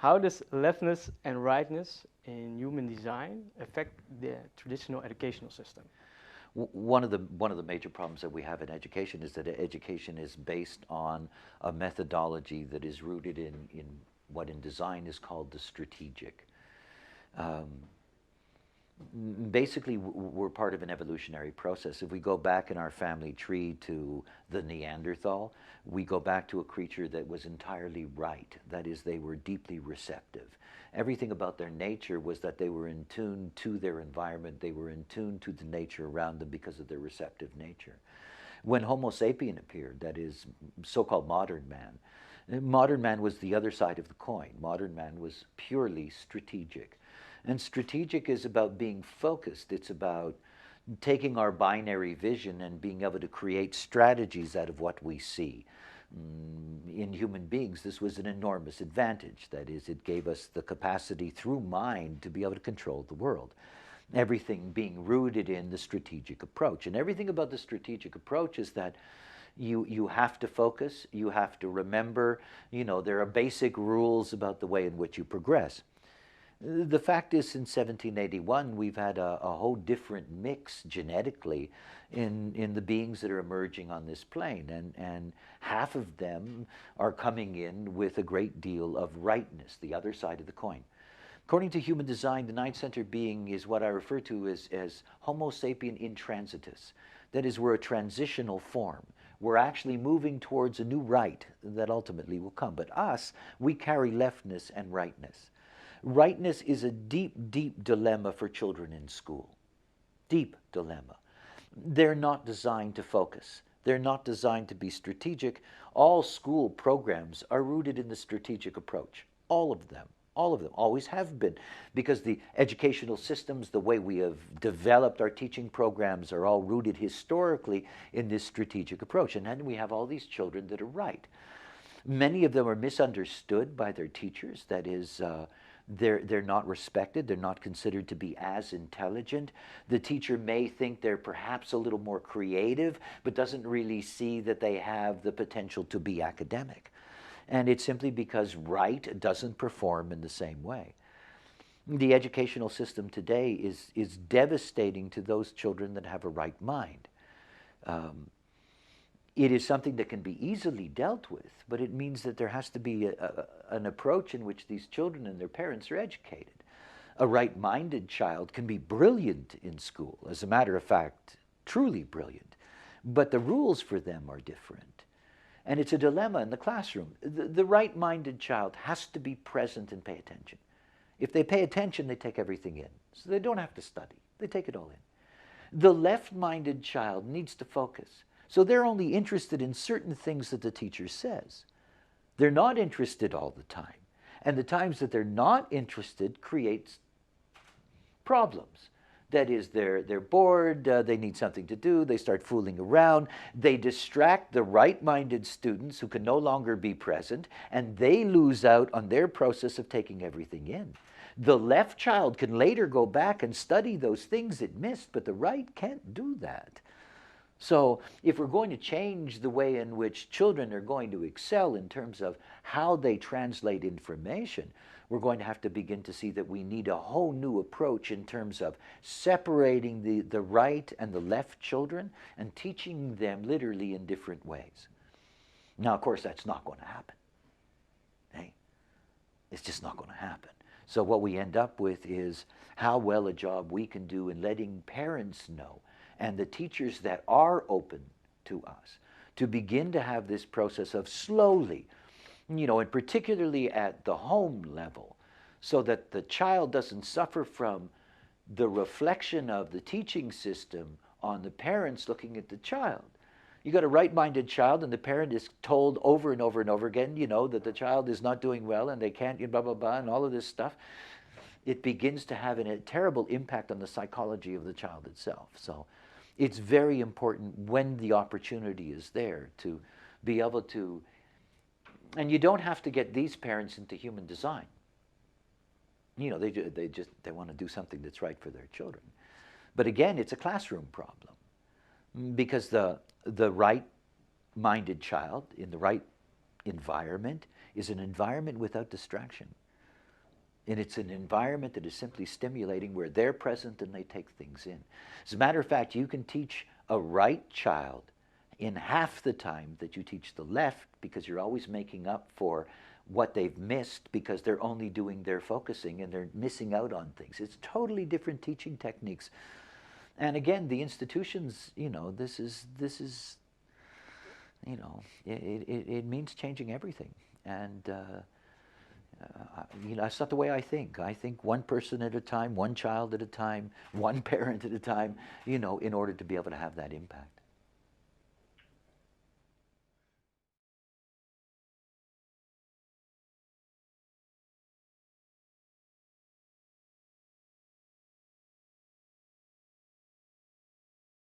How does leftness and rightness in human design affect the traditional educational system? One of the major problems that we have in education is that education is based on a methodology that is rooted in what in design is called the strategic. Um, Basically, we're part of an evolutionary process. If we go back in our family tree to the Neanderthal, we go back to a creature that was entirely right. That is, they were deeply receptive. Everything about their nature was that they were in tune to their environment. They were in tune to the nature around them because of their receptive nature. When Homo sapien appeared, that is, so-called modern man was the other side of the coin. Modern man was purely strategic. And strategic is about being focused. It's about taking our binary vision and being able to create strategies out of what we see. In human beings, this was an enormous advantage. That is, it gave us the capacity through mind to be able to control the world. Everything being rooted in the strategic approach. And everything about the strategic approach is that you have to focus, you have to remember, there are basic rules about the way in which you progress. The fact is, since 1781, we've had a whole different mix genetically in the beings that are emerging on this plane. And half of them are coming in with a great deal of rightness, the other side of the coin. According to human design, the ninth center being is what I refer to as Homo sapien intransitus. That is, we're a transitional form. We're actually moving towards a new right that ultimately will come. But us, we carry leftness and rightness. Rightness is a deep, deep dilemma for children in school. Deep dilemma. They're not designed to focus. They're not designed to be strategic. All school programs are rooted in the strategic approach. All of them. All of them. Always have been. Because the educational systems, the way we have developed our teaching programs are all rooted historically in this strategic approach. And then we have all these children that are right. Many of them are misunderstood by their teachers. That is, they're not respected. They're not considered to be as intelligent. The teacher may think they're perhaps a little more creative, but doesn't really see that they have the potential to be academic. And it's simply because right doesn't perform in the same way. The educational system today is devastating to those children that have a right mind. It is something that can be easily dealt with, but it means that there has to be an approach in which these children and their parents are educated. A right-minded child can be brilliant in school, as a matter of fact, truly brilliant, but the rules for them are different. And it's a dilemma in the classroom. The right-minded child has to be present and pay attention. If they pay attention, they take everything in. So they don't have to study. They take it all in. The left-minded child needs to focus. So they're only interested in certain things that the teacher says. They're not interested all the time. And the times that they're not interested creates problems. That is, they're bored, they need something to do, they start fooling around, they distract the right-minded students who can no longer be present, and they lose out on their process of taking everything in. The left child can later go back and study those things it missed, but the right can't do that. So if we're going to change the way in which children are going to excel in terms of how they translate information, we're going to have to begin to see that we need a whole new approach in terms of separating the right and the left children and teaching them literally in different ways. Now, of course, that's not going to happen. Hey? It's just not going to happen. So what we end up with is how well a job we can do in letting parents know and the teachers that are open to us to begin to have this process of slowly, and particularly at the home level, so that the child doesn't suffer from the reflection of the teaching system on the parents looking at the child. You got a right-minded child and the parent is told over and over and over again, that the child is not doing well and they can't, blah, blah, blah, and all of this stuff. It begins to have a terrible impact on the psychology of the child itself. So it's very important when the opportunity is there to be able to, and you don't have to get these parents into human design. They want to do something that's right for their children. But again, it's a classroom problem because the right-minded child in the right environment is an environment without distraction. And it's an environment that is simply stimulating where they're present and they take things in. As a matter of fact, you can teach a right child in half the time that you teach the left, because you're always making up for what they've missed because they're only doing their focusing and they're missing out on things. It's totally different teaching techniques. And again, the institutions, this is it means changing everything. And that's not the way I think. I think one person at a time, one child at a time, one parent at a time, in order to be able to have that impact.